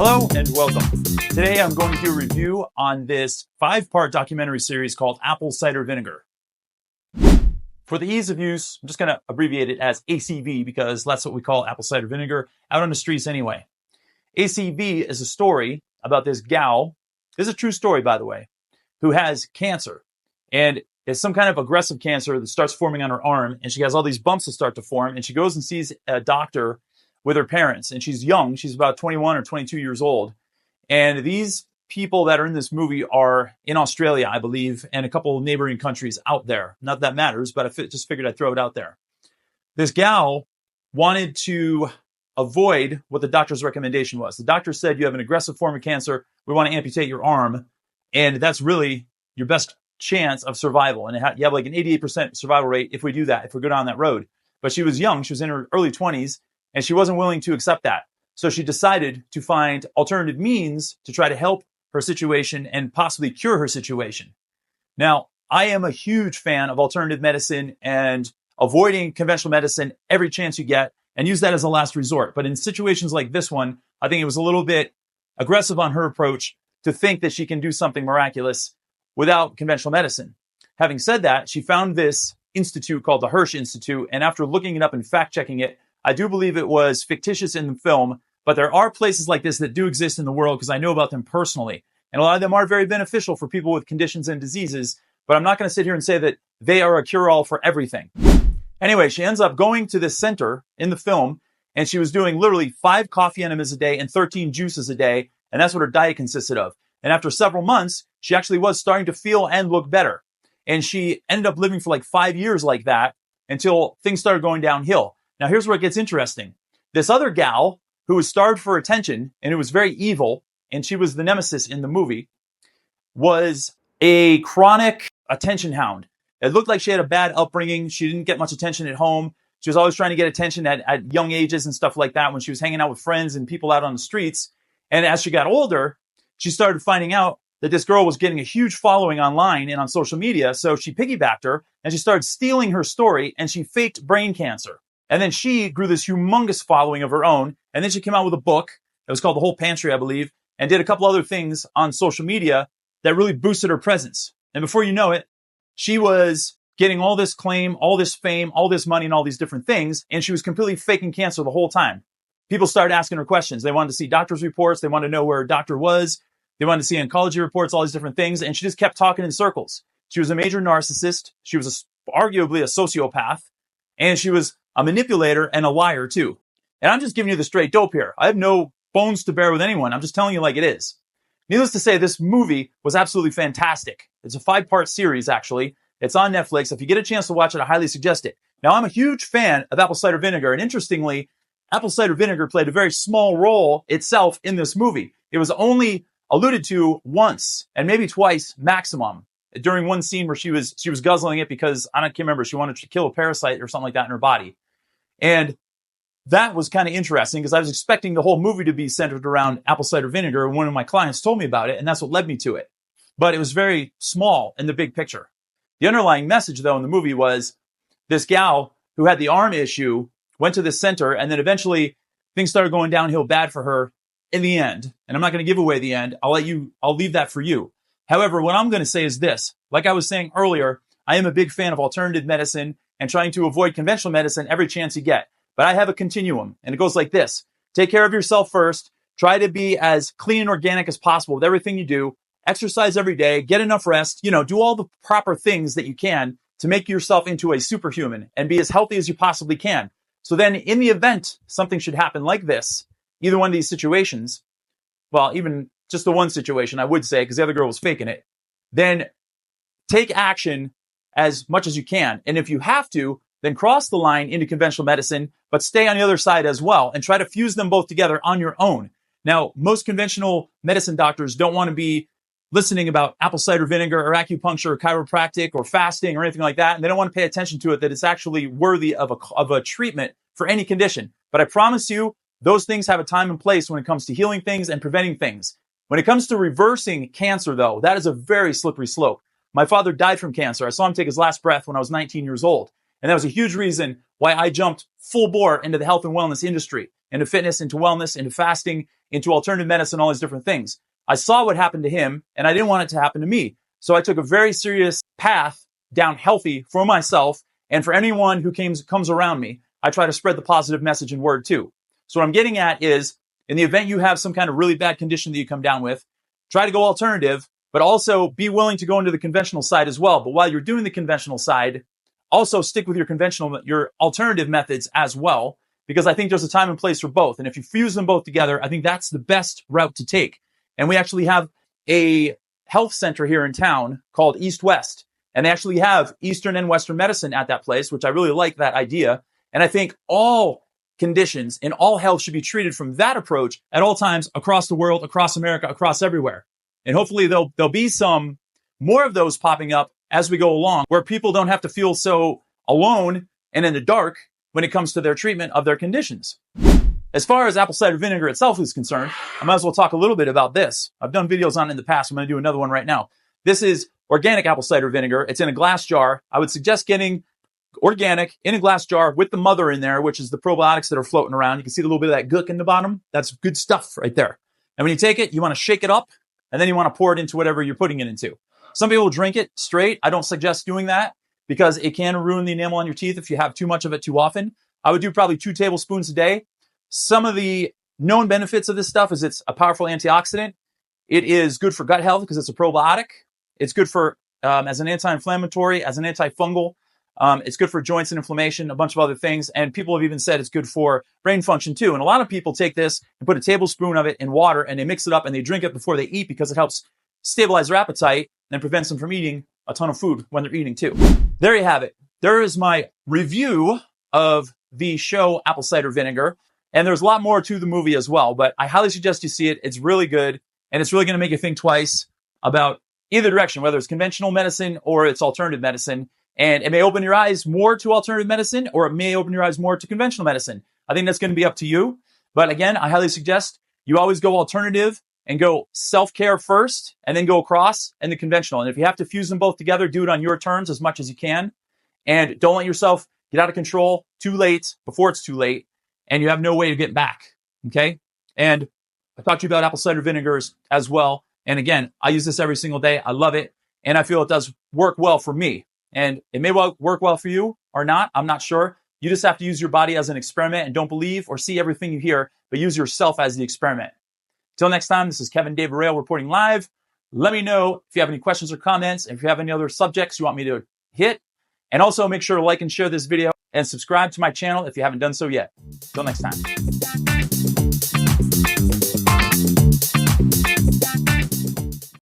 Hello and welcome. Today I'm going to do a review on this 5-part documentary series called Apple Cider Vinegar. For the ease of use, I'm just going to abbreviate it as ACV because that's what we call apple cider vinegar out on the streets anyway. ACV is a story about this gal, this is a true story by the way, who has cancer. And it's some kind of aggressive cancer that starts forming on her arm, and she has all these bumps that start to form, and she goes and sees a doctor with her parents, and she's young. She's about 21 or 22 years old. And these people that are in this movie are in Australia, I believe, and a couple of neighboring countries out there. Not that matters, but I just figured I'd throw it out there. This gal wanted to avoid what the doctor's recommendation was. The doctor said, you have an aggressive form of cancer. We want to amputate your arm. And that's really your best chance of survival. And you have like an 88% survival rate if we do that, if we go down that road. But she was young. She was in her early 20s, and she wasn't willing to accept that. So she decided to find alternative means to try to help her situation and possibly cure her situation. Now, I am a huge fan of alternative medicine and avoiding conventional medicine every chance you get and use that as a last resort. But in situations like this one, I think it was a little bit aggressive on her approach to think that she can do something miraculous without conventional medicine. Having said that, she found this institute called the Hirsch Institute, and after looking it up and fact-checking it, I do believe it was fictitious in the film, but there are places like this that do exist in the world because I know about them personally. And a lot of them are very beneficial for people with conditions and diseases, but I'm not going to sit here and say that they are a cure-all for everything. Anyway, she ends up going to this center in the film, and she was doing literally 5 coffee enemas a day and 13 juices a day, and that's what her diet consisted of. And after several months, she actually was starting to feel and look better. And she ended up living for like 5 years like that until things started going downhill. Now, here's where it gets interesting. This other gal who was starved for attention and who was very evil, and she was the nemesis in the movie, was a chronic attention hound. It looked like she had a bad upbringing. She didn't get much attention at home. She was always trying to get attention at young ages and stuff like that when she was hanging out with friends and people out on the streets. And as she got older, she started finding out that this girl was getting a huge following online and on social media. So she piggybacked her and she started stealing her story, and she faked brain cancer. And then she grew this humongous following of her own. And then she came out with a book that was called The Whole Pantry, I believe, and did a couple other things on social media that really boosted her presence. And before you know it, she was getting all this claim, all this fame, all this money, and all these different things. And she was completely faking cancer the whole time. People started asking her questions. They wanted to see doctor's reports. They wanted to know where her doctor was. They wanted to see oncology reports, all these different things. And she just kept talking in circles. She was a major narcissist. She was arguably a sociopath. And she was a manipulator and a liar too. And I'm just giving you the straight dope here. I have no bones to bear with anyone. I'm just telling you like it is. Needless to say, this movie was absolutely fantastic. It's a 5-part series, actually. It's on Netflix. If you get a chance to watch it, I highly suggest it. Now, I'm a huge fan of apple cider vinegar. And interestingly, apple cider vinegar played a very small role itself in this movie. It was only alluded to once and maybe twice maximum during one scene where she was guzzling it because I can't remember. She wanted to kill a parasite or something like that in her body. And that was kind of interesting because I was expecting the whole movie to be centered around apple cider vinegar. And one of my clients told me about it, and that's what led me to it. But it was very small in the big picture. The underlying message, though, in the movie was this gal who had the arm issue went to this center, and then eventually things started going downhill bad for her in the end. And I'm not going to give away the end. I'll leave that for you. However, what I'm going to say is this. Like I was saying earlier, I am a big fan of alternative medicine and trying to avoid conventional medicine every chance you get. But I have a continuum, and it goes like this. Take care of yourself first. Try to be as clean and organic as possible with everything you do. Exercise every day. Get enough rest. Do all the proper things that you can to make yourself into a superhuman and be as healthy as you possibly can. So then in the event something should happen like this, either one of these situations, well, even just the one situation, I would say, because the other girl was faking it, then take action as much as you can. And if you have to, then cross the line into conventional medicine, but stay on the other side as well and try to fuse them both together on your own. Now, most conventional medicine doctors don't want to be listening about apple cider vinegar or acupuncture or chiropractic or fasting or anything like that. And they don't want to pay attention to it, that it's actually worthy of a treatment for any condition. But I promise you, those things have a time and place when it comes to healing things and preventing things. When it comes to reversing cancer, though, that is a very slippery slope. My father died from cancer. I saw him take his last breath when I was 19 years old. And that was a huge reason why I jumped full bore into the health and wellness industry. into fitness, into wellness, into fasting, into alternative medicine, all these different things. I saw what happened to him and I didn't want it to happen to me. So I took a very serious path down healthy for myself and for anyone who comes around me. I try to spread the positive message and word too. So what I'm getting at is, in the event you have some kind of really bad condition that you come down with, try to go alternative, but also be willing to go into the conventional side as well. But while you're doing the conventional side, also stick with your alternative methods as well, because I think there's a time and place for both. And if you fuse them both together, I think that's the best route to take. And we actually have a health center here in town called East West. And they actually have Eastern and Western medicine at that place, which I really like that idea. And I think all conditions and all health should be treated from that approach at all times across the world, across America, across everywhere. And hopefully there'll be some more of those popping up as we go along, where people don't have to feel so alone and in the dark when it comes to their treatment of their conditions. As far as apple cider vinegar itself is concerned, I might as well talk a little bit about this. I've done videos on it in the past. I'm going to do another one right now. This is organic apple cider vinegar. It's in a glass jar. I would suggest getting organic in a glass jar with the mother in there, which is the probiotics that are floating around. You can see a little bit of that gook in the bottom. That's good stuff right there. And when you take it, you want to shake it up, and then you want to pour it into whatever you're putting it into. Some people drink it straight. I don't suggest doing that because it can ruin the enamel on your teeth if you have too much of it too often. I would do probably 2 tablespoons a day. Some of the known benefits of this stuff is it's a powerful antioxidant. It is good for gut health because it's a probiotic. It's good for as an anti-inflammatory, as an antifungal. It's good for joints and inflammation, a bunch of other things. And people have even said it's good for brain function too. And a lot of people take this and put a tablespoon of it in water and they mix it up and they drink it before they eat because it helps stabilize their appetite and prevents them from eating a ton of food when they're eating too. There you have it. There is my review of the show Apple Cider Vinegar. And there's a lot more to the movie as well, but I highly suggest you see it. It's really good. And it's really going to make you think twice about either direction, whether it's conventional medicine or it's alternative medicine. And it may open your eyes more to alternative medicine, or it may open your eyes more to conventional medicine. I think that's going to be up to you. But again, I highly suggest you always go alternative and go self-care first and then go across and the conventional. And if you have to fuse them both together, do it on your terms as much as you can. And don't let yourself get out of control too late before it's too late and you have no way to get back. Okay. And I talked to you about apple cider vinegars as well. And again, I use this every single day. I love it. And I feel it does work well for me. And it may well work well for you or not. I'm not sure. You just have to use your body as an experiment and don't believe or see everything you hear, but use yourself as the experiment. Till next time, this is Kevin David Rail reporting live. Let me know if you have any questions or comments, and if you have any other subjects you want me to hit. And also make sure to like and share this video and subscribe to my channel if you haven't done so yet. Till next time.